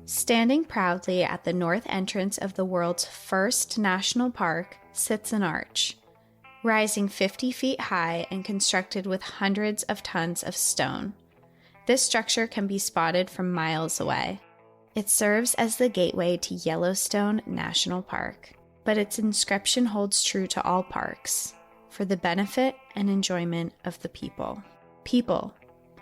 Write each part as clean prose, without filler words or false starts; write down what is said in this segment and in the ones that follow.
Standing proudly at the north entrance of the world's first national park sits an arch, rising 50 feet high and constructed with hundreds of tons of stone. This structure can be spotted from miles away. It serves as the gateway to Yellowstone National Park, but its inscription holds true to all parks, for the benefit and enjoyment of the people. People.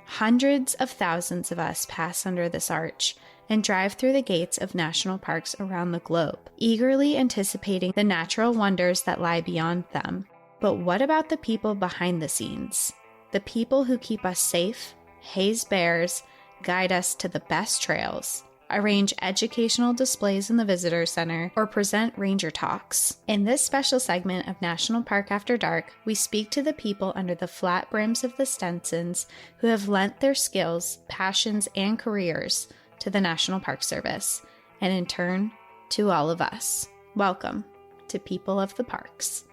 Hundreds of thousands of us pass under this arch and drive through the gates of national parks around the globe, eagerly anticipating the natural wonders that lie beyond them. But what about the people behind the scenes? The people who keep us safe, haze bears, guide us to the best trails, arrange educational displays in the visitor center, or present ranger talks. In this special segment of National Park After Dark, we speak to the people under the flat brims of the Stensons who have lent their skills, passions, and careers to the National Park Service, and in turn, to all of us. Welcome to People of the Parks.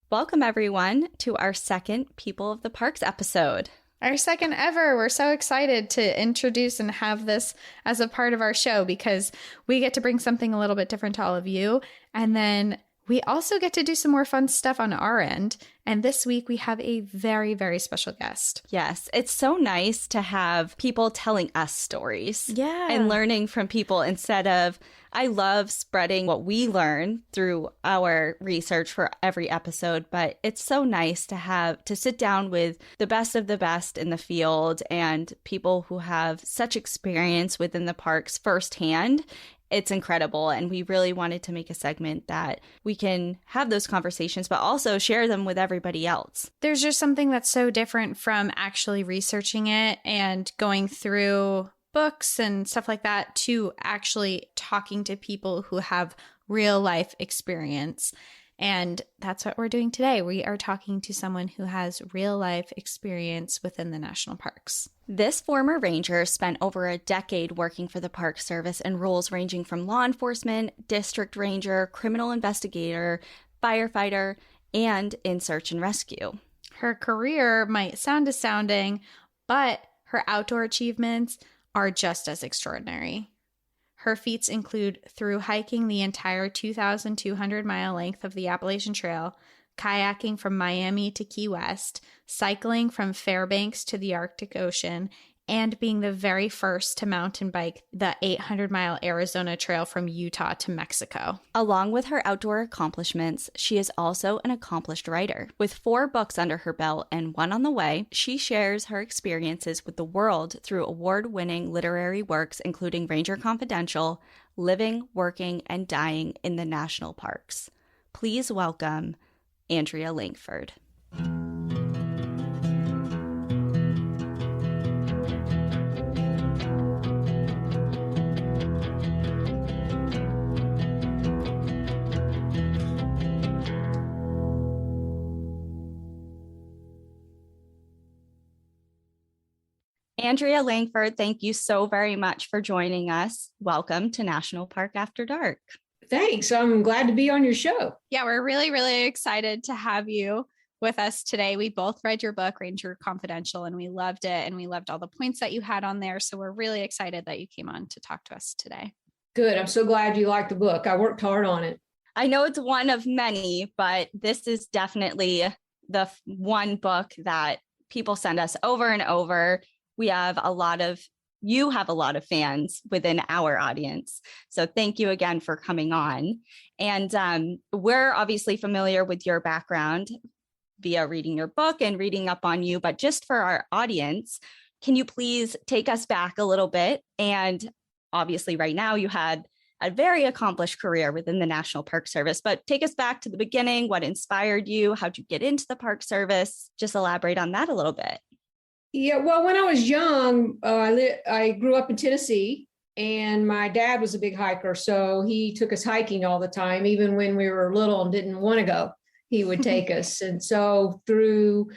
Welcome, everyone, to our second People of the Parks episode. Our second ever. We're so excited to introduce and have this as a part of our show because we get to bring something a little bit different to all of you. And then we also get to do some more fun stuff on our end. And this week we have a very, very special guest. Yes, it's so nice to have people telling us stories. Yeah. And learning from people instead of, I love spreading what we learn through our research for every episode, but it's so nice to sit down with the best of the best in the field and people who have such experience within the parks firsthand. It's incredible. And we really wanted to make a segment that we can have those conversations, but also share them with everybody else. There's just something that's so different from actually researching it and going through books and stuff like that to actually talking to people who have real life experience. And that's what we're doing today. We are talking to someone who has real life experience within the national parks. This former ranger spent over a decade working for the Park Service in roles ranging from law enforcement, district ranger, criminal investigator, firefighter, and in search and rescue. Her career might sound astounding, but her outdoor achievements are just as extraordinary. Her feats include through hiking the entire 2,200-mile length of the Appalachian Trail, kayaking from Miami to Key West, cycling from Fairbanks to the Arctic Ocean, and being the very first to mountain bike the 800-mile Arizona Trail from Utah to Mexico. Along with her outdoor accomplishments, she is also an accomplished writer. With 4 books under her belt and one on the way, she shares her experiences with the world through award-winning literary works including Ranger Confidential, Living, Working, and Dying in the National Parks. Please welcome Andrea Lankford. Andrea Lankford, thank you so very much for joining us. Welcome to National Park After Dark. Thanks. I'm glad to be on your show. Yeah, we're really, really excited to have you with us today. We both read your book, Ranger Confidential, and we loved it. And we loved all the points that you had on there. So we're really excited that you came on to talk to us today. Good. I'm so glad you liked the book. I worked hard on it. I know it's one of many, but this is definitely the one book that people send us over and over. You have a lot of fans within our audience. So thank you again for coming on. And we're obviously familiar with your background via reading your book and reading up on you. But just for our audience, can you please take us back a little bit? And obviously right now you had a very accomplished career within the National Park Service, but take us back to the beginning. What inspired you? How'd you get into the Park Service? Just elaborate on that a little bit. Yeah, well, when I was young, I grew up in Tennessee, and my dad was a big hiker. So he took us hiking all the time, even when we were little and didn't want to go, he would take us. And so through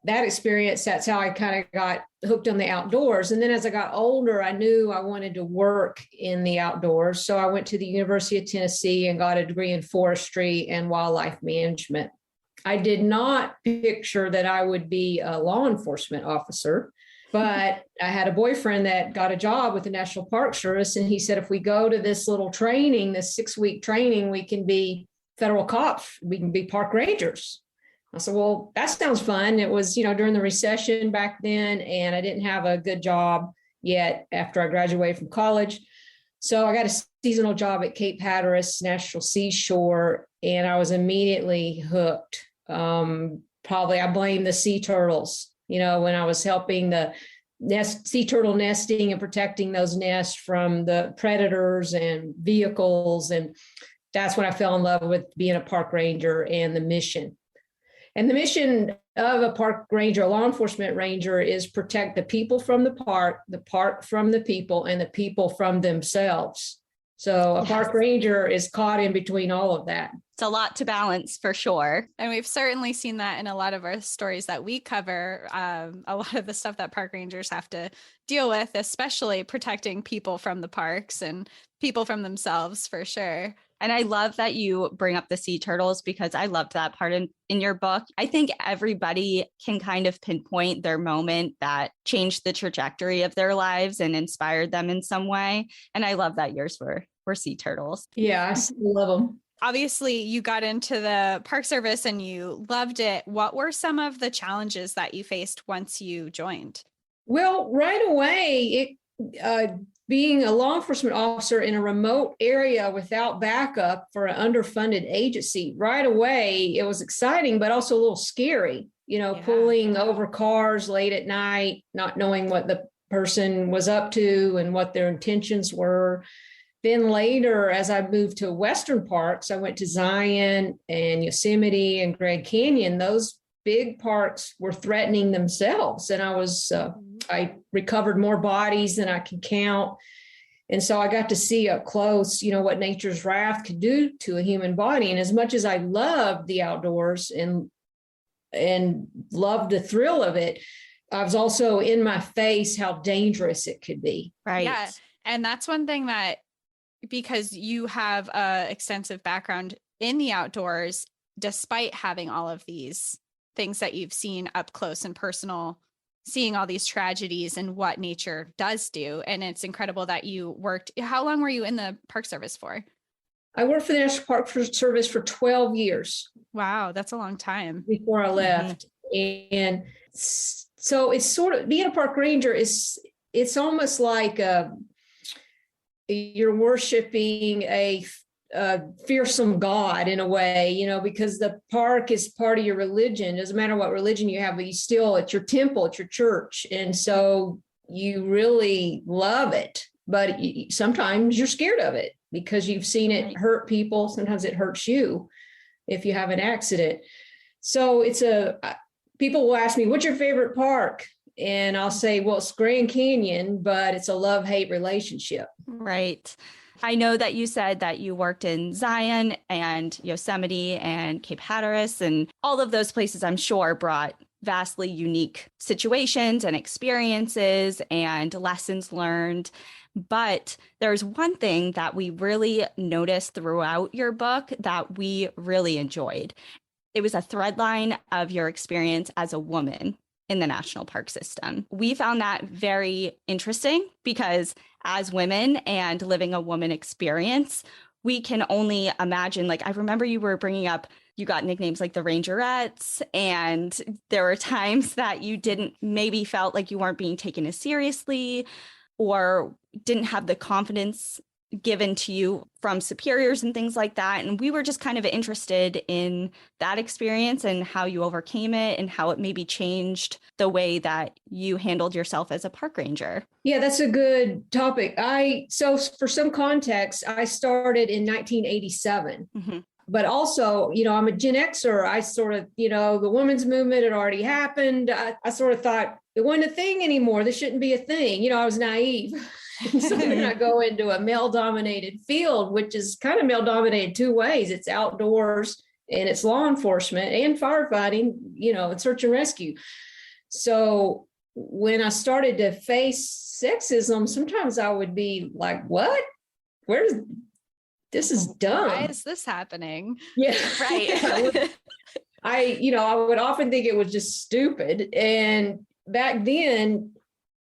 that experience, that's how I kind of got hooked on the outdoors. And then as I got older, I knew I wanted to work in the outdoors. So I went to the University of Tennessee and got a degree in forestry and wildlife management. I did not picture that I would be a law enforcement officer. But I had a boyfriend that got a job with the National Park Service. And he said, if we go to this little training, this 6-week training, we can be federal cops. We can be park rangers. I said, well, that sounds fun. It was, during the recession back then, and I didn't have a good job yet after I graduated from college. So I got a seasonal job at Cape Hatteras National Seashore, and I was immediately hooked. Probably I blame the sea turtles, when I was helping the sea turtle nesting and protecting those nests from the predators and vehicles. And that's when I fell in love with being a park ranger and the mission. And the mission of a park ranger, a law enforcement ranger, is protect the people from the park from the people, and the people from themselves. So a park ranger is caught in between all of that. It's a lot to balance for sure. And we've certainly seen that in a lot of our stories that we cover. A lot of the stuff that park rangers have to deal with, especially protecting people from the parks and people from themselves, for sure. And I love that you bring up the sea turtles, because I loved that part in your book. I think everybody can kind of pinpoint their moment that changed the trajectory of their lives and inspired them in some way. And I love that yours were sea turtles. Yeah, I love them. Obviously, you got into the Park Service and you loved it. What were some of the challenges that you faced once you joined? Well, right away, being a law enforcement officer in a remote area without backup for an underfunded agency, right away, it was exciting, but also a little scary, pulling over cars late at night, not knowing what the person was up to and what their intentions were. Then later, as I moved to Western parks, I went to Zion and Yosemite and Grand Canyon. Those big parks were threatening themselves. And I recovered more bodies than I can count. And so I got to see up close, what nature's wrath could do to a human body. And as much as I loved the outdoors and loved the thrill of it, I was also in my face how dangerous it could be. Right. Yeah. And that's one thing that, because you have a extensive background in the outdoors, despite having all of these things that you've seen up close and personal, seeing all these tragedies and what nature does do. And it's incredible that you worked. How long were you in the Park Service for? I worked for the National Park Service for 12 years. Wow, that's a long time. Before I left. Mm-hmm. And so it's sort of, being a park ranger it's almost like you're worshiping a fearsome God in a way, because the park is part of your religion. It doesn't matter what religion you have, but it's your temple, it's your church. And so you really love it, but sometimes you're scared of it because you've seen it hurt people. Sometimes it hurts you if you have an accident. So people will ask me, what's your favorite park? And I'll say, well, it's Grand Canyon, but it's a love-hate relationship. Right. I know that you said that you worked in Zion and Yosemite and Cape Hatteras, and all of those places, I'm sure, brought vastly unique situations and experiences and lessons learned. But there's one thing that we really noticed throughout your book that we really enjoyed. It was a thread line of your experience as a woman in the national park system. We found that very interesting because as women and living a woman experience, we can only imagine, I remember you were bringing up, you got nicknames like the Rangerettes, and there were times that you maybe felt like you weren't being taken as seriously or didn't have the confidence given to you from superiors and things like that. And we were just kind of interested in that experience and how you overcame it and how it maybe changed the way that you handled yourself as a park ranger. Yeah, that's a good topic. So for some context, I started in 1987. Mm-hmm. But also, I'm a Gen Xer. I sort of, the women's movement had already happened. I sort of thought it wasn't a thing anymore. This shouldn't be a thing. I was naive. And so then I go into a male-dominated field, which is kind of male-dominated two ways. It's outdoors and it's law enforcement and firefighting, and search and rescue. So when I started to face sexism, sometimes I would be like, what? This is dumb. Why is this happening? Yeah. Right. I would often think it was just stupid. And back then,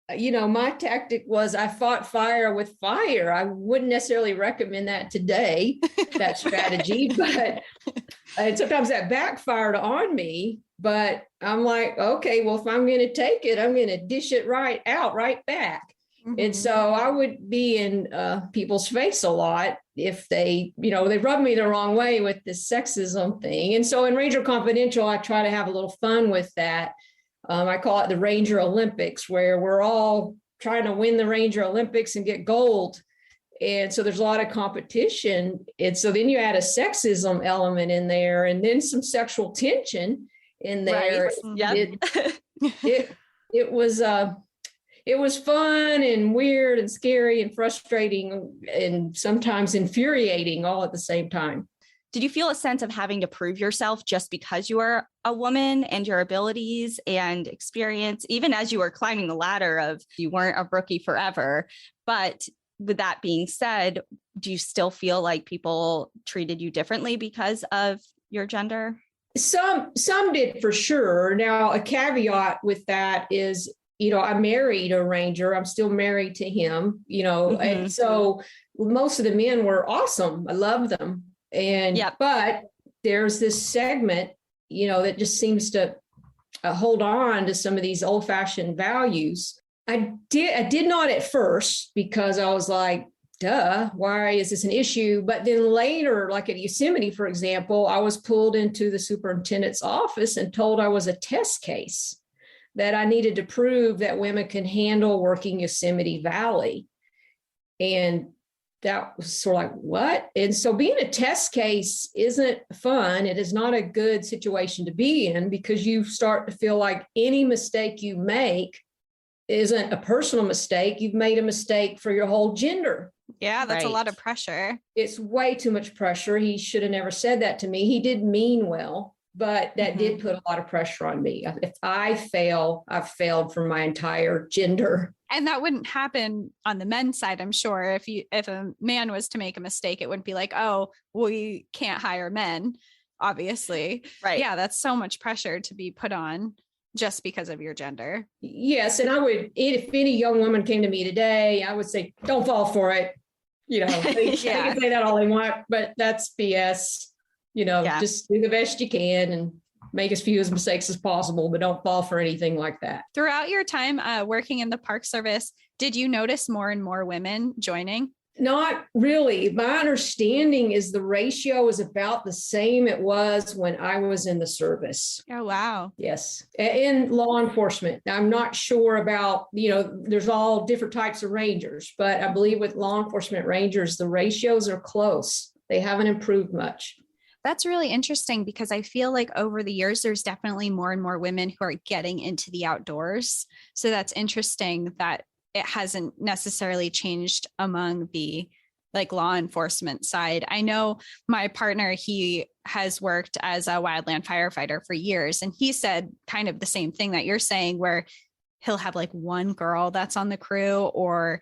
my tactic was I fought fire with fire. I wouldn't necessarily recommend that today, that strategy, but and sometimes that backfired on me. But I'm like, okay, well, if I'm going to take it, I'm going to dish it right back. Mm-hmm. And so I would be in people's face a lot if they rub me the wrong way with this sexism thing. And so in Ranger Confidential, I try to have a little fun with that. I call it the Ranger Olympics, where we're all trying to win the Ranger Olympics and get gold. And so there's a lot of competition. And so then you add a sexism element in there, and then some sexual tension in there. Right. Yep. It was fun and weird and scary and frustrating and sometimes infuriating all at the same time. Did you feel a sense of having to prove yourself just because you are a woman and your abilities and experience, even as you were climbing the ladder of you weren't a rookie forever? But with that being said, do you still feel like people treated you differently because of your gender? Some did for sure. Now, a caveat with that is, I married a Ranger. I'm still married to him, mm-hmm. And so most of the men were awesome. I love them. And, yep. But there's this segment, that just seems to hold on to some of these old fashioned values. I did not at first, because I was like, duh, why is this an issue? But then later, like at Yosemite, for example, I was pulled into the superintendent's office and told I was a test case, that I needed to prove that women can handle working Yosemite Valley. And that was sort of like, what? And so being a test case isn't fun. It is not a good situation to be in, because you start to feel like any mistake you make isn't a personal mistake. You've made a mistake for your whole gender. Yeah, that's right. A lot of pressure. It's way too much pressure. He should have never said that to me. He did mean well, but that did put a lot of pressure on me. If I fail, I've failed for my entire gender. And that wouldn't happen on the men's side, I'm sure. If a man was to make a mistake, it wouldn't be like, oh, we can't hire men, obviously. Right. Yeah, that's so much pressure to be put on just because of your gender. Yes. And I would, if any young woman came to me today, I would say, don't fall for it. They can say that all they want, but that's BS. Just do the best you can and make as few mistakes as possible, but don't fall for anything like that. Throughout your time working in the Park Service, did you notice more and more women joining? Not really. My understanding is the ratio is about the same it was when I was in the service. Oh, wow. Yes. In law enforcement. Now, I'm not sure about, there's all different types of Rangers, but I believe with law enforcement Rangers, the ratios are close. They haven't improved much. That's really interesting, because I feel like over the years, there's definitely more and more women who are getting into the outdoors. So that's interesting that it hasn't necessarily changed among the law enforcement side. I know my partner, he has worked as a wildland firefighter for years, and he said kind of the same thing that you're saying, where he'll have one girl that's on the crew or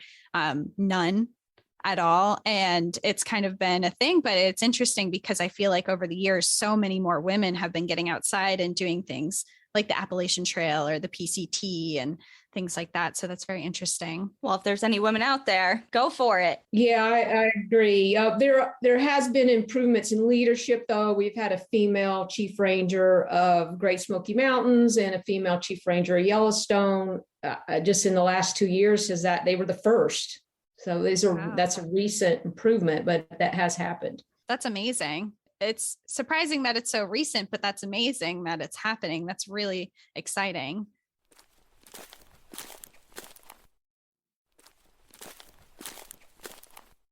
none at all. And it's kind of been a thing, but it's interesting because I feel like over the years, so many more women have been getting outside and doing things like the Appalachian Trail or the PCT and things like that. So that's very interesting. Well, if there's any women out there, go for it. Yeah, I agree. There has been improvements in leadership, though. We've had a female chief ranger of Great Smoky Mountains and a female chief ranger of Yellowstone. Just in the last 2 years, is that they were the first. So that's a recent improvement, but that has happened. That's amazing. It's surprising that it's so recent, but that's amazing that it's happening. That's really exciting.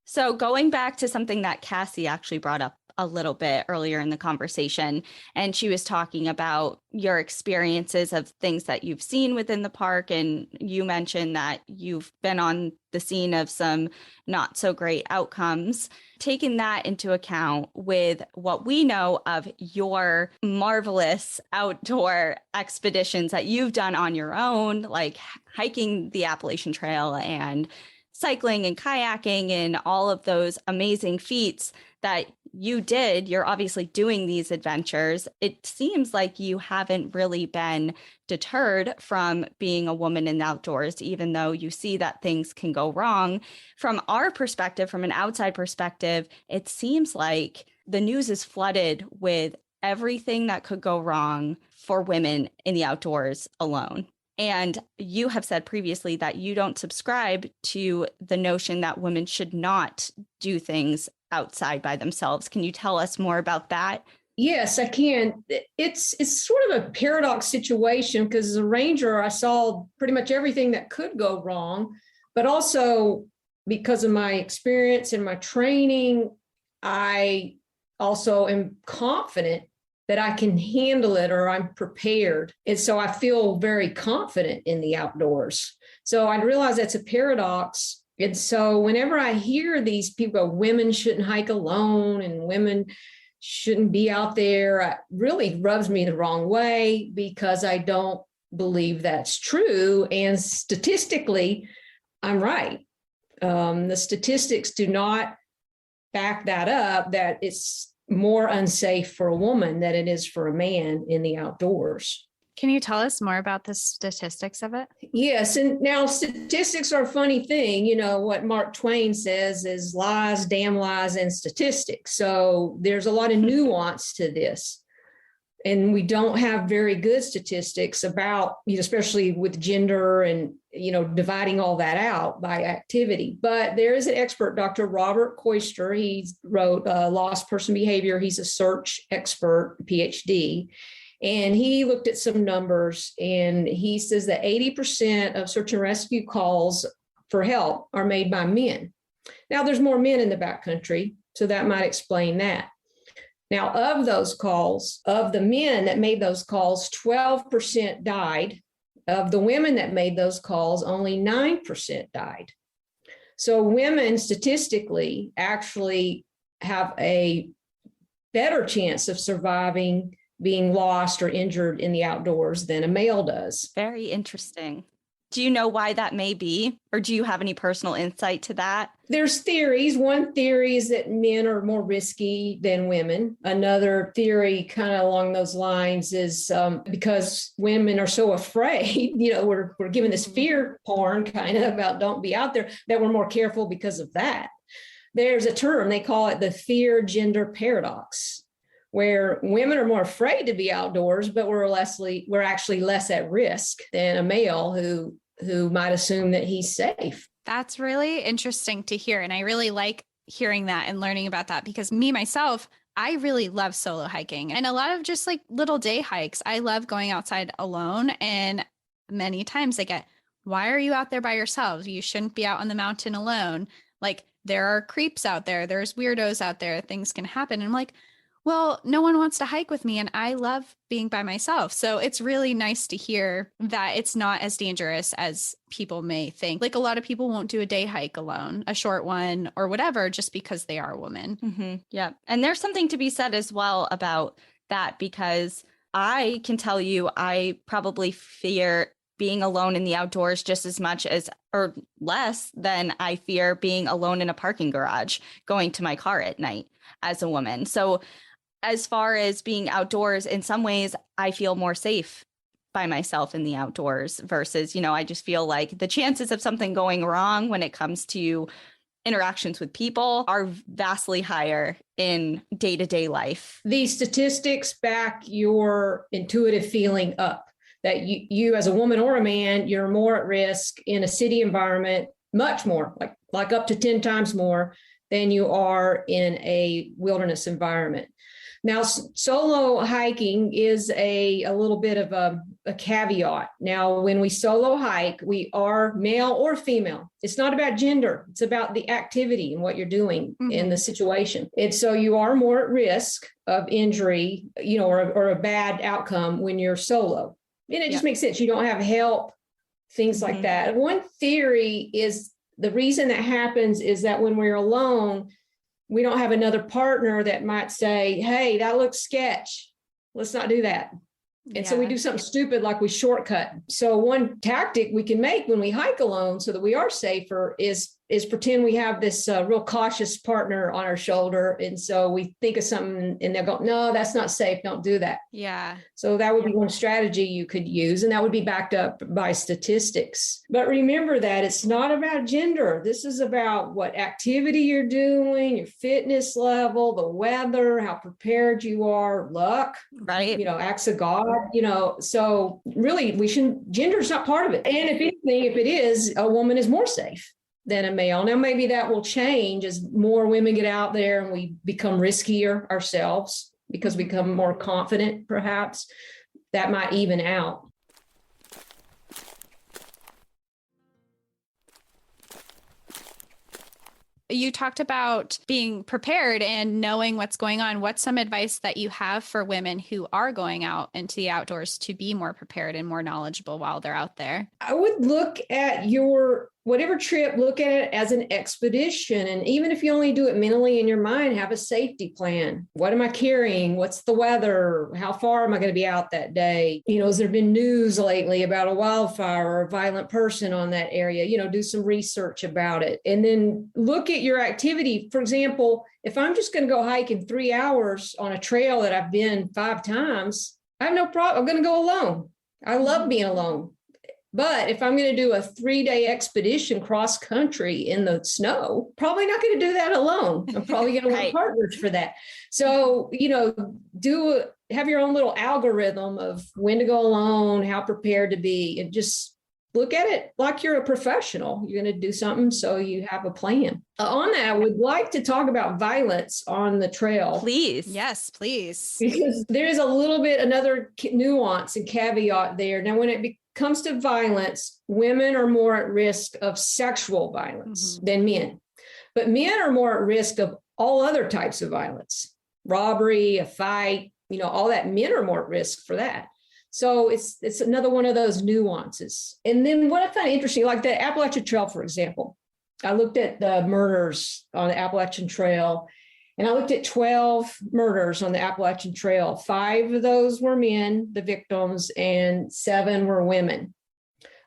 So going back to something that Cassie actually brought up a little bit earlier in the conversation, and she was talking about your experiences of things that you've seen within the park. And you mentioned that you've been on the scene of some not so great outcomes. Taking that into account with what we know of your marvelous outdoor expeditions that you've done on your own, like hiking the Appalachian Trail and cycling and kayaking and all of those amazing feats that you're obviously doing these adventures. It seems like you haven't really been deterred from being a woman in the outdoors, even though you see that things can go wrong. From our perspective, from an outside perspective, it seems like the news is flooded with everything that could go wrong for women in the outdoors alone. And you have said previously that you don't subscribe to the notion that women should not do things outside by themselves. Can you tell us more about that? Yes, I can. It's sort of a paradox situation because as a ranger, I saw pretty much everything that could go wrong, but also because of my experience and my training, I also am confident that I can handle it or I'm prepared. And so I feel very confident in the outdoors. So I realize that's a paradox. And so whenever I hear these people go, women shouldn't hike alone and women shouldn't be out there, it really rubs me the wrong way because I don't believe that's true. And statistically, I'm right. The statistics do not back that up, that it's more unsafe for a woman than it is for a man in the outdoors. Can you tell us more about the statistics of it? Yes. And now statistics are a funny thing. You know, what Mark Twain says is lies, damn lies, and statistics. So there's a lot of nuance to this. And we don't have very good statistics about, especially with gender and, dividing all that out by activity. But there is an expert, Dr. Robert Koister. He wrote Lost Person Behavior. He's a search expert, PhD. And he looked at some numbers and he says that 80% of search and rescue calls for help are made by men. Now, there's more men in the backcountry, so that might explain that. Now, of those calls, of the men that made those calls, 12% died. Of the women that made those calls, only 9% died. So women statistically actually have a better chance of surviving being lost or injured in the outdoors than a male does. Very interesting. Do you know why that may be? Or do you have any personal insight to that? There's theories. One theory is that men are more risky than women. Another theory kind of along those lines is because women are so afraid, we're given this fear porn kind of about don't be out there, that we're more careful because of that. There's a term, they call it the fear gender paradox, where women are more afraid to be outdoors, but we're actually less at risk than a male who might assume that he's safe. That's really interesting to hear. And I really like hearing that and learning about that because me, myself, I really love solo hiking and a lot of just like little day hikes. I love going outside alone. And many times I get, why are you out there by yourselves? You shouldn't be out on the mountain alone. Like there are creeps out there. There's weirdos out there. Things can happen. And I'm like, well, no one wants to hike with me and I love being by myself. So it's really nice to hear that it's not as dangerous as people may think. Like a lot of people won't do a day hike alone, a short one or whatever, just because they are a woman. Mm-hmm. Yeah. And there's something to be said as well about that, because I can tell you, I probably fear being alone in the outdoors just as much as or less than I fear being alone in a parking garage going to my car at night as a woman. So as far as being outdoors, in some ways, I feel more safe by myself in the outdoors versus, I just feel like the chances of something going wrong when it comes to interactions with people are vastly higher in day-to-day life. These statistics back your intuitive feeling up that you as a woman or a man, you're more at risk in a city environment, much more, like up to 10 times more than you are in a wilderness environment. Now, solo hiking is a little bit of a caveat. Now, when we solo hike, we are male or female. It's not about gender. It's about the activity and what you're doing in the situation. And so you are more at risk of injury, or a bad outcome when you're solo. And it just makes sense. You don't have help, things like that. One theory is the reason that happens is that when we're alone, we don't have another partner that might say, hey, that looks sketch. Let's not do that. And so we do something stupid like we shortcut. So one tactic we can make when we hike alone so that we are safer is is pretend we have this real cautious partner on our shoulder. And so we think of something and they'll go, no, that's not safe. Don't do that. Yeah. So that would be one strategy you could use. And that would be backed up by statistics. But remember that it's not about gender. This is about what activity you're doing, your fitness level, the weather, how prepared you are, luck, right? Acts of God, so really gender's not part of it. And if anything, if it is, a woman is more safe than a male. Now, maybe that will change as more women get out there and we become riskier ourselves because we become more confident, perhaps. That might even out. You talked about being prepared and knowing what's going on. What's some advice that you have for women who are going out into the outdoors to be more prepared and more knowledgeable while they're out there? I would look at whatever trip, look at it as an expedition. And even if you only do it mentally in your mind, have a safety plan. What am I carrying? What's the weather? How far am I going to be out that day? Has there been news lately about a wildfire or a violent person on that area? Do some research about it. And then look at your activity. For example, if I'm just going to go hike in 3 hours on a trail that I've been 5 times, I have no problem. I'm going to go alone. I love being alone. But if I'm going to do a 3-day expedition cross country in the snow, probably not going to do that alone. I'm probably going to want partners for that. So, have your own little algorithm of when to go alone, how prepared to be, and just look at it like you're a professional. You're going to do something, so you have a plan. On that, I would like to talk about violence on the trail. Please. Yes, please. Because there is a little bit, another nuance and caveat there. Now, when it comes to violence, women are more at risk of sexual violence than men. But men are more at risk of all other types of violence, robbery, a fight, all that. Men are more at risk for that. So it's another one of those nuances. And then what I find interesting, like the Appalachian Trail, for example, I looked at the murders on the Appalachian Trail, and I looked at 12 murders on the Appalachian Trail. 5 of those were men, the victims, and 7 were women.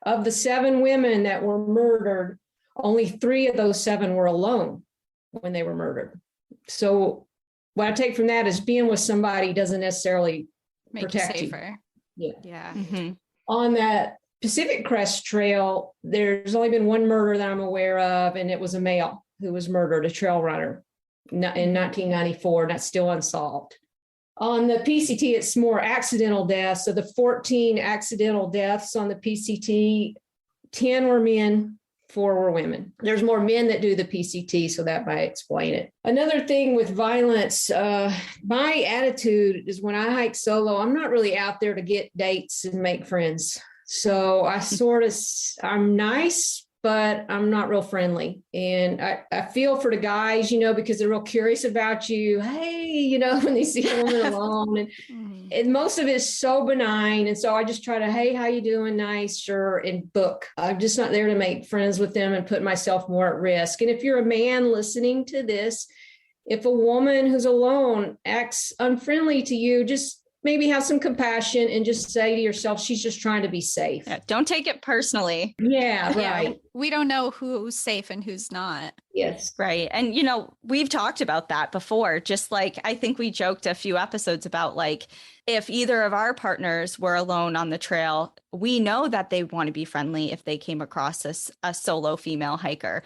Of the 7 women that were murdered, only 3 of those 7 were alone when they were murdered. So what I take from that is being with somebody doesn't necessarily Make protect you safer. Yeah. Mm-hmm. On that Pacific Crest Trail, there's only been 1 murder that I'm aware of, and it was a male who was murdered, a trail runner in 1994. That's still unsolved. On the PCT, it's more accidental deaths. So the 14 accidental deaths on the PCT, 10 were men, 4 were women. There's more men that do the PCT, so that might explain it. Another thing with violence, my attitude is when I hike solo, I'm not really out there to get dates and make friends. So I'm nice, but I'm not real friendly. And I feel for the guys, because they're real curious about you. Hey, when they see a woman alone. And most of it is so benign. And so I just try to, hey, how you doing? Nice, sure, and book. I'm just not there to make friends with them and put myself more at risk. And if you're a man listening to this, if a woman who's alone acts unfriendly to you, just maybe have some compassion and just say to yourself, she's just trying to be safe. Yeah, don't take it personally. Yeah, right. Yeah, we don't know who's safe and who's not. Yes. Right. And, we've talked about that before. Just like, I think we joked a few episodes about like, if either of our partners were alone on the trail, we know that they want to be friendly if they came across a solo female hiker.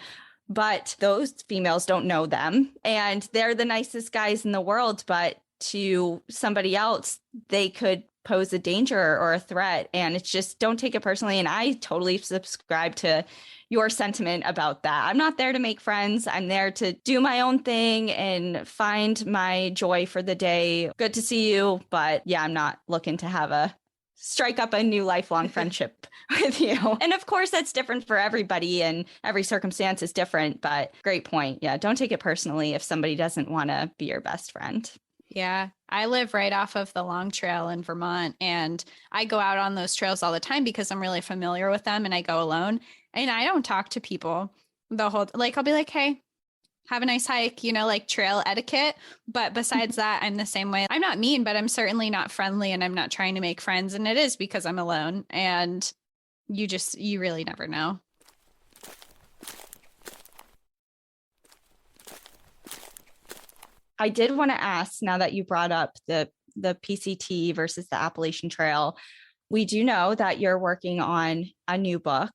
But those females don't know them, and they're the nicest guys in the world. But to somebody else, they could pose a danger or a threat. And it's just, don't take it personally. And I totally subscribe to your sentiment about that. I'm not there to make friends. I'm there to do my own thing and find my joy for the day. Good to see you. But yeah, I'm not looking to strike up a new lifelong friendship with you. And of course, that's different for everybody and every circumstance is different. But great point. Yeah, don't take it personally if somebody doesn't want to be your best friend. Yeah, I live right off of the Long Trail in Vermont, and I go out on those trails all the time because I'm really familiar with them, and I go alone, and I don't talk to people I'll be like, hey, have a nice hike, like trail etiquette. But besides that, I'm the same way. I'm not mean, but I'm certainly not friendly, and I'm not trying to make friends. And it is because I'm alone, and you really never know. I did want to ask, now that you brought up the PCT versus the Appalachian Trail, we do know that you're working on a new book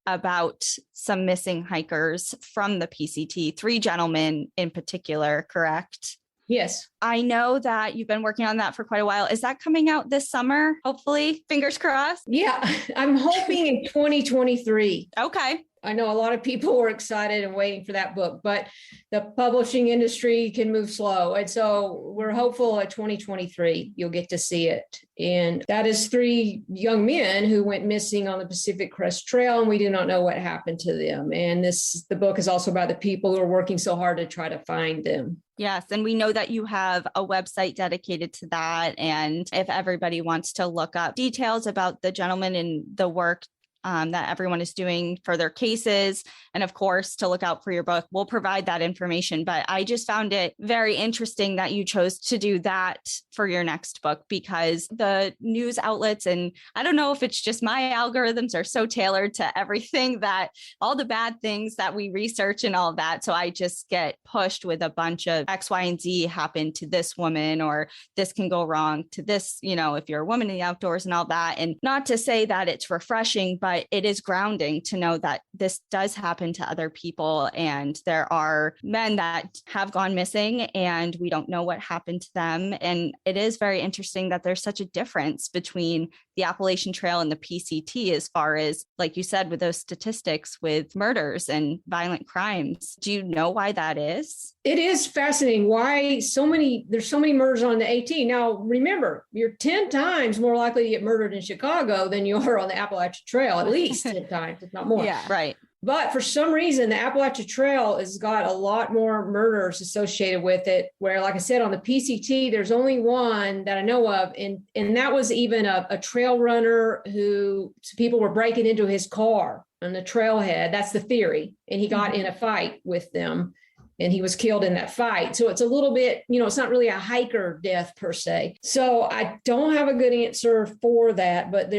about some missing hikers from the PCT, 3 gentlemen in particular, correct? Yes. I know that you've been working on that for quite a while. Is that coming out this summer? Hopefully, fingers crossed. Yeah, I'm hoping in 2023. Okay. I know a lot of people were excited and waiting for that book, but the publishing industry can move slow. And so we're hopeful at 2023, you'll get to see it. And that is 3 young men who went missing on the Pacific Crest Trail, and we do not know what happened to them. And the book is also about the people who are working so hard to try to find them. Yes. And we know that you have a website dedicated to that. And if everybody wants to look up details about the gentleman and the work that everyone is doing for their cases, and of course, to look out for your book, we'll provide that information. But I just found it very interesting that you chose to do that for your next book, because the news outlets, and I don't know if it's just my algorithms, are so tailored to everything, that all the bad things that we research and all of that. So I just get pushed with a bunch of X, Y, and Z happened to this woman, or this can go wrong to this, if you're a woman in the outdoors and all that. And not to say that it's refreshing, but it is grounding to know that this does happen to other people. And there are men that have gone missing and we don't know what happened to them. And it is very interesting that there's such a difference between the Appalachian Trail and the PCT, as far as, like you said, with those statistics with murders and violent crimes. Do you know why that is? It is fascinating why there's so many murders on the AT. Now, remember, you're 10 times more likely to get murdered in Chicago than you are on the Appalachian Trail, at least 10 times, if not more. Yeah, right. But for some reason, the Appalachian Trail has got a lot more murders associated with it, where, like I said, on the PCT, there's only one that I know of. And that was even a trail runner who people were breaking into his car on the trailhead. That's the theory. And he got in a fight with them, and he was killed in that fight. So it's a little bit, it's not really a hiker death per se. So I don't have a good answer for that, but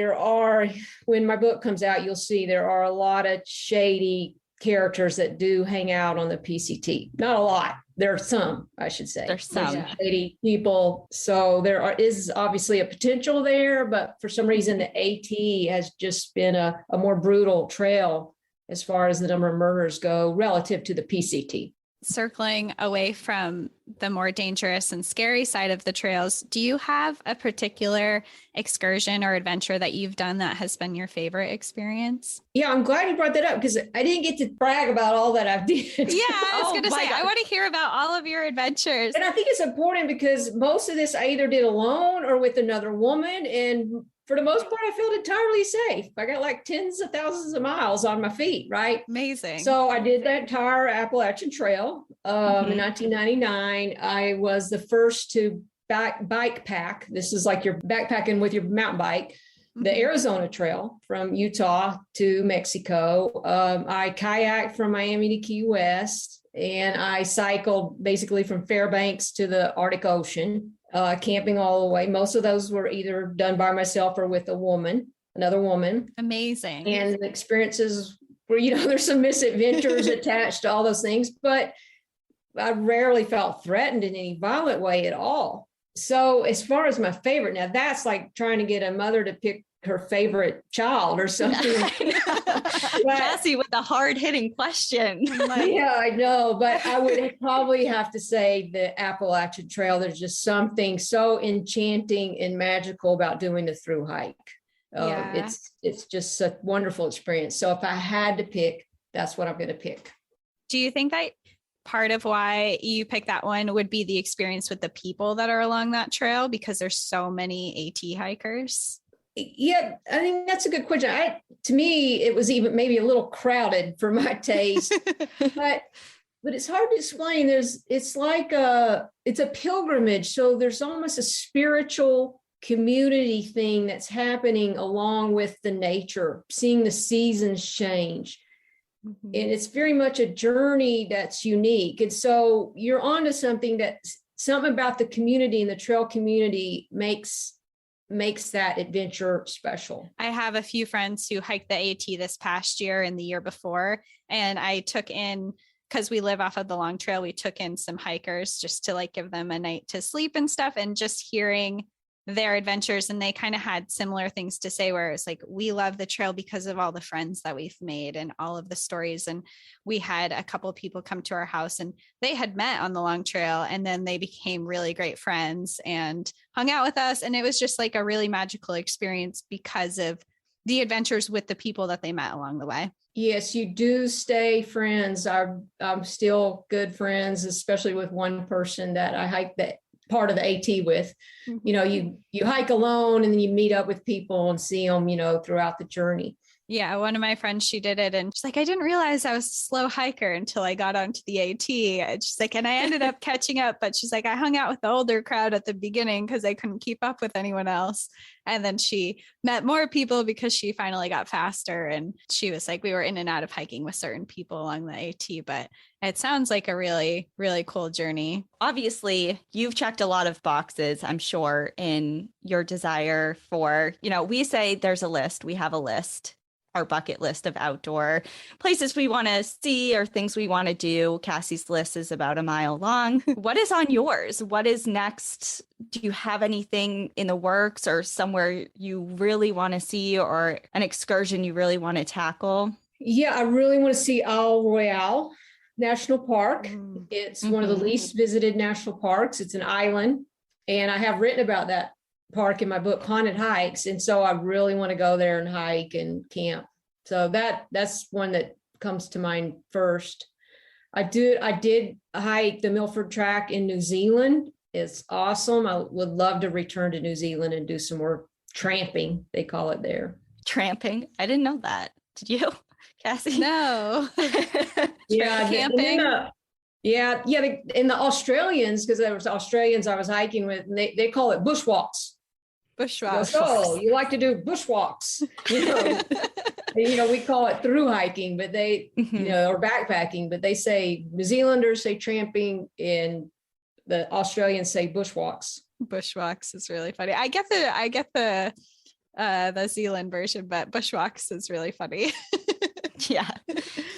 when my book comes out, you'll see there are a lot of shady characters that do hang out on the PCT. Not a lot. There are some, I should say. There's some shady people. So is obviously a potential there, but for some reason, the AT has just been a more brutal trail as far as the number of murders go relative to the PCT. Circling away from the more dangerous and scary side of the trails, do you have a particular excursion or adventure that you've done that has been your favorite experience? Yeah, I'm glad you brought that up, because I didn't get to brag about all that I've did. Yeah, I was going to say, I want to hear about all of your adventures. And I think it's important because most of this I either did alone or with another woman. And for the most part, I felt entirely safe. I got like tens of thousands of miles on my feet, right? Amazing. So I did that entire Appalachian Trail in 1999. I was the first to bike pack. This is like you're backpacking with your mountain bike, the Arizona Trail from Utah to Mexico. I kayaked from Miami to Key West, and I cycled basically from Fairbanks to the Arctic Ocean. Camping all the way. Most of those were either done by myself or with another woman. Amazing. And the experiences where, there's some misadventures attached to all those things, but I rarely felt threatened in any violent way at all. So as far as my favorite, now that's like trying to get a mother to pick her favorite child or something. Jessie with the hard-hitting question. Yeah, I know, but I would probably have to say the Appalachian Trail. There's just something so enchanting and magical about doing the through hike. It's just a wonderful experience. So if I had to pick, that's what I'm going to pick. Do you think that part of why you picked that one would be the experience with the people that are along that trail, because there's so many AT hikers? Yeah, I think that's a good question. To me, it was even maybe a little crowded for my taste, but it's hard to explain. It's a pilgrimage. So there's almost a spiritual community thing that's happening along with the nature, seeing the seasons change. And it's very much a journey that's unique. And so you're onto something about the community and the trail community makes that adventure special. I have a few friends who hiked the AT this past year and the year before, and I took in because we live off of the long trail, we took in some hikers just to like give them a night to sleep and stuff, and just hearing their adventures. And they kind of had similar things to say, where it's like, we love the trail because of all the friends that we've made and all of the stories. And we had a couple of people come to our house and they had met on the long trail, and then they became really great friends and hung out with us. And it was just like a really magical experience because of the adventures with the people that they met along the way. Yes, you do stay friends. I'm still good friends, especially with one person that I hiked that part of the AT with. You know, you hike alone and then you meet up with people and see them, you know, throughout the journey. Yeah, one of my friends, she did it, and she's like, I didn't realize I was a slow hiker until I got onto the AT. And she's like, and I ended up catching up, but she's like, I hung out with the older crowd at the beginning because I couldn't keep up with anyone else. And then she met more people because she finally got faster. And she was like, we were in and out of hiking with certain people along the AT, but it sounds like a really, really cool journey. Obviously, you've checked a lot of boxes, I'm sure, in your desire for, you know, we say there's a list, we have a list, our bucket list of outdoor places we want to see or things we want to do. Cassie's list is about a mile long. What is on yours? What is next? Do you have anything in the works or somewhere you really want to see or an excursion you really want to tackle? Yeah, I really want to see Isle Royale National Park. It's one of the least visited national parks. It's an island. And I have written about that park in my book, Haunted Hikes. And so I really want to go there and hike and camp. So that's one that comes to mind first. I did hike the Milford Track in New Zealand. It's awesome. I would love to return to New Zealand and do some more tramping, they call it there. Tramping? I didn't know that. Did you, Cassie? No. Yeah, camping. And the Australians, because there was Australians I was hiking with, and they call it bushwalks. Bushwalks. Oh, you like to do bushwalks, you know? You know, we call it through hiking, but they, you know, or backpacking, but they say New Zealanders say tramping and the Australians say bushwalks. Bushwalks is really funny. I get the Zealand version, but bushwalks is really funny. Yeah.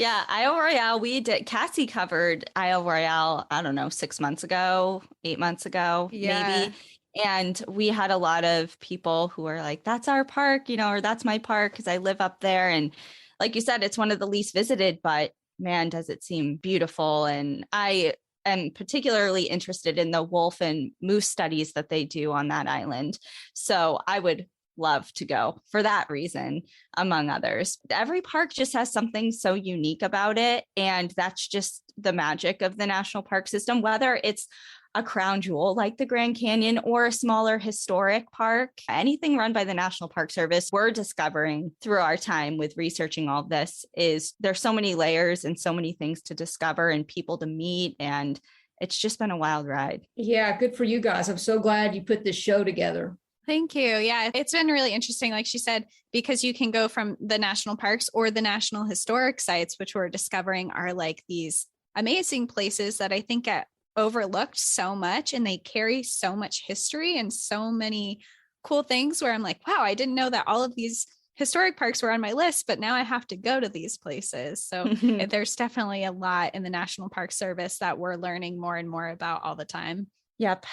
Isle Royale. Cassie covered Isle Royale, I don't know, 6 months ago, 8 months ago, maybe. And we had a lot of people who were like, that's our park, you know, or that's my park because I live up there. And like you said, it's one of the least visited, but man, does it seem beautiful. And I am particularly interested in the wolf and moose studies that they do on that island. So I would love to go for that reason, among others. Every park just has something so unique about it. And that's just the magic of the national park system, whether it's a crown jewel like the Grand Canyon or a smaller historic park, anything run by the National Park Service. We're discovering through our time with researching all this is there's so many layers and so many things to discover and people to meet. And it's just been a wild ride. Yeah, good for you guys. I'm so glad you put this show together. Thank you. Yeah, it's been really interesting, like she said, because you can go from the national parks or the national historic sites, which we're discovering are like these amazing places that I think get overlooked so much, and they carry so much history and so many cool things where I'm like, wow, I didn't know that all of these historic parks were on my list, but now I have to go to these places. So there's definitely a lot in the National Park Service that we're learning more and more about all the time. Yep.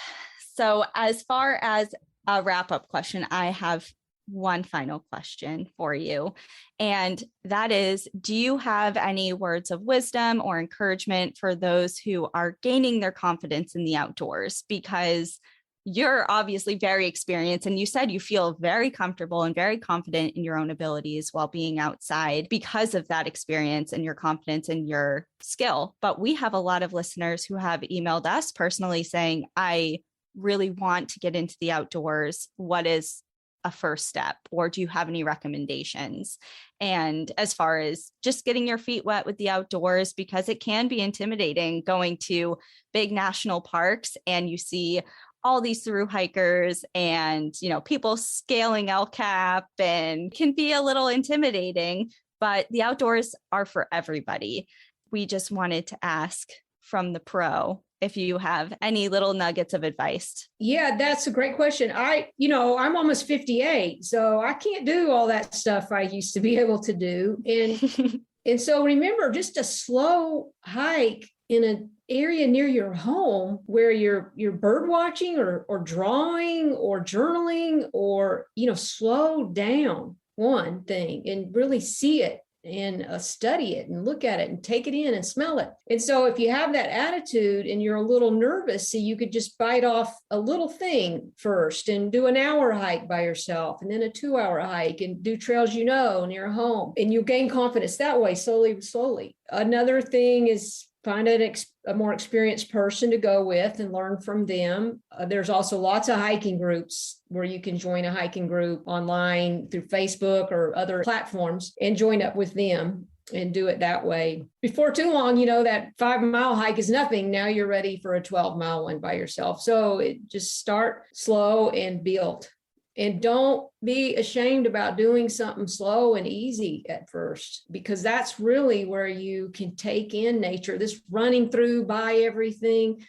So as far as a wrap-up question, I have one final question for you. And that is, do you have any words of wisdom or encouragement for those who are gaining their confidence in the outdoors? Because you're obviously very experienced, and you said you feel very comfortable and very confident in your own abilities while being outside because of that experience and your confidence in your skill. But we have a lot of listeners who have emailed us personally saying, I really want to get into the outdoors. What is a first step? Or do you have any recommendations? And as far as just getting your feet wet with the outdoors, because it can be intimidating going to big national parks and you see all these through hikers and, you know, people scaling El Cap, and can be a little intimidating, but the outdoors are for everybody. We just wanted to ask from the pro if you have any little nuggets of advice. Yeah, that's a great question. I'm almost 58, so I can't do all that stuff I used to be able to do. And And so remember, just a slow hike in an area near your home where you're bird watching or drawing or journaling, or, slow down one thing and really see it and study it and look at it and take it in and smell it. And so if you have that attitude and you're a little nervous, so you could just bite off a little thing first and do an hour hike by yourself, and then a 2-hour hike, and do trails near home, and you gain confidence that way, slowly. Another thing is find a more experienced person to go with and learn from them. There's also lots of hiking groups where you can join a hiking group online through Facebook or other platforms and join up with them and do it that way. Before too long, that 5-mile hike is nothing. Now you're ready for a 12-mile one by yourself. So just start slow and build. And don't be ashamed about doing something slow and easy at first, because that's really where you can take in nature. This running through by everything,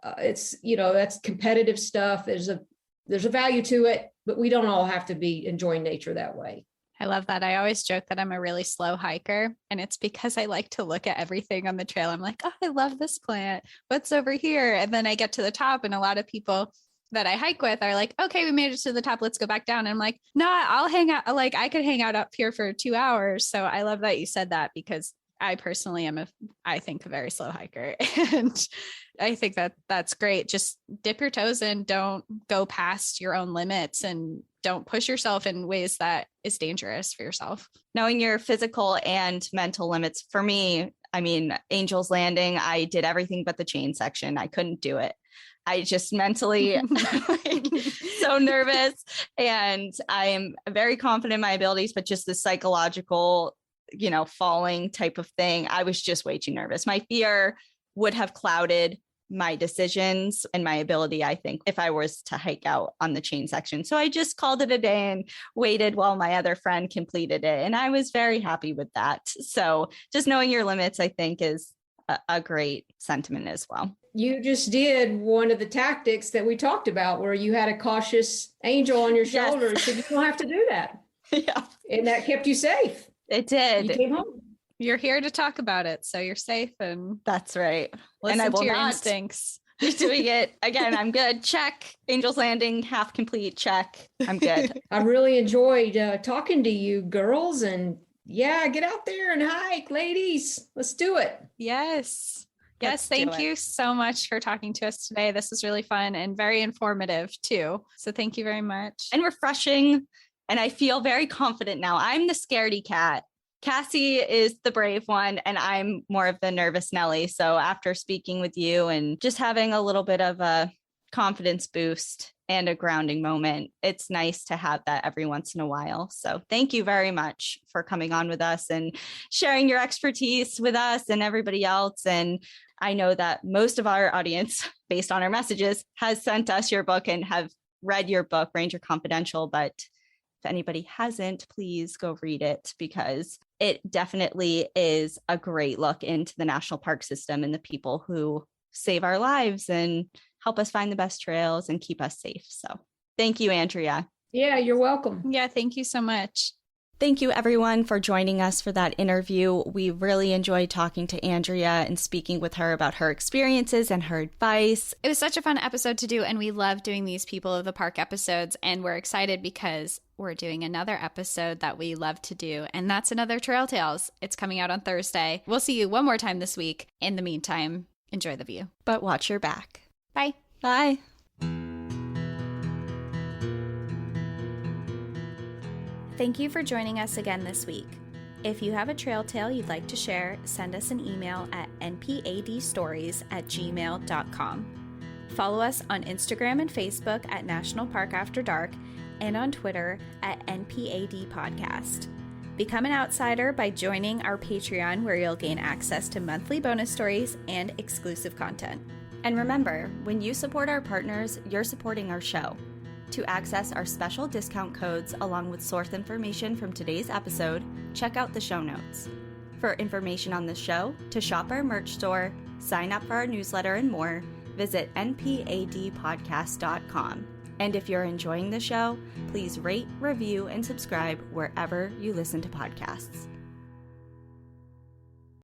that's competitive stuff. There's a value to it, but we don't all have to be enjoying nature that way. I love that. I always joke that I'm a really slow hiker, and it's because I like to look at everything on the trail. I'm like, oh, I love this plant. What's over here? And then I get to the top, and a lot of people that I hike with are like, okay, we made it to the top, let's go back down. And I'm like, no, I'll hang out. Like, I could hang out up here for 2 hours. So I love that you said that, because I personally am I think a very slow hiker. And I think that that's great. Just dip your toes in, don't go past your own limits, and don't push yourself in ways that is dangerous for yourself. Knowing your physical and mental limits. For me, Angel's Landing, I did everything but the chain section. I couldn't do it. I just mentally so nervous, and I am very confident in my abilities, but just the psychological, falling type of thing, I was just way too nervous. My fear would have clouded my decisions and my ability, I think, if I was to hike out on the chain section. So I just called it a day and waited while my other friend completed it. And I was very happy with that. So just knowing your limits, I think, is a great sentiment as well. You just did one of the tactics that we talked about, where you had a cautious angel on your shoulder. Yes. So you don't have to do that. Yeah. And that kept you safe. It did. You came home. You're here to talk about it, so you're safe. And that's right. Listen and I will to your instincts. Be doing it again. I'm good. Check. Angel's Landing, half complete. Check. I'm good. I really enjoyed talking to you girls, and get out there and hike, ladies. Let's do it. Yes. Yes, thank you so much for talking to us today. This is really fun and very informative too. So thank you very much. And refreshing. And I feel very confident now. I'm the scaredy cat. Cassie is the brave one, and I'm more of the nervous Nelly. So after speaking with you and just having a little bit of a confidence boost and a grounding moment, it's nice to have that every once in a while. So thank you very much for coming on with us and sharing your expertise with us and everybody else. And I know that most of our audience, based on our messages, has sent us your book and have read your book, Ranger Confidential. But if anybody hasn't, please go read it, because it definitely is a great look into the national park system and the people who save our lives and help us find the best trails and keep us safe. So thank you, Andrea. Yeah, you're welcome. Yeah, thank you so much. Thank you, everyone, for joining us for that interview. We really enjoyed talking to Andrea and speaking with her about her experiences and her advice. It was such a fun episode to do, and we love doing these People of the Park episodes, and we're excited because we're doing another episode that we love to do, and that's another Trail Tales. It's coming out on Thursday. We'll see you one more time this week. In the meantime, enjoy the view. But watch your back. Bye. Bye. Thank you for joining us again this week. If you have a trail tale you'd like to share, send us an email at npadstories@gmail.com. Follow us on Instagram and Facebook at National Park After Dark, and on Twitter at NPAD Podcast. Become an outsider by joining our Patreon, where you'll gain access to monthly bonus stories and exclusive content. And remember, when you support our partners, you're supporting our show. To access our special discount codes along with source information from today's episode, check out the show notes. For information on the show, to shop our merch store, sign up for our newsletter, and more, visit npadpodcast.com. And if you're enjoying the show, please rate, review, and subscribe wherever you listen to podcasts.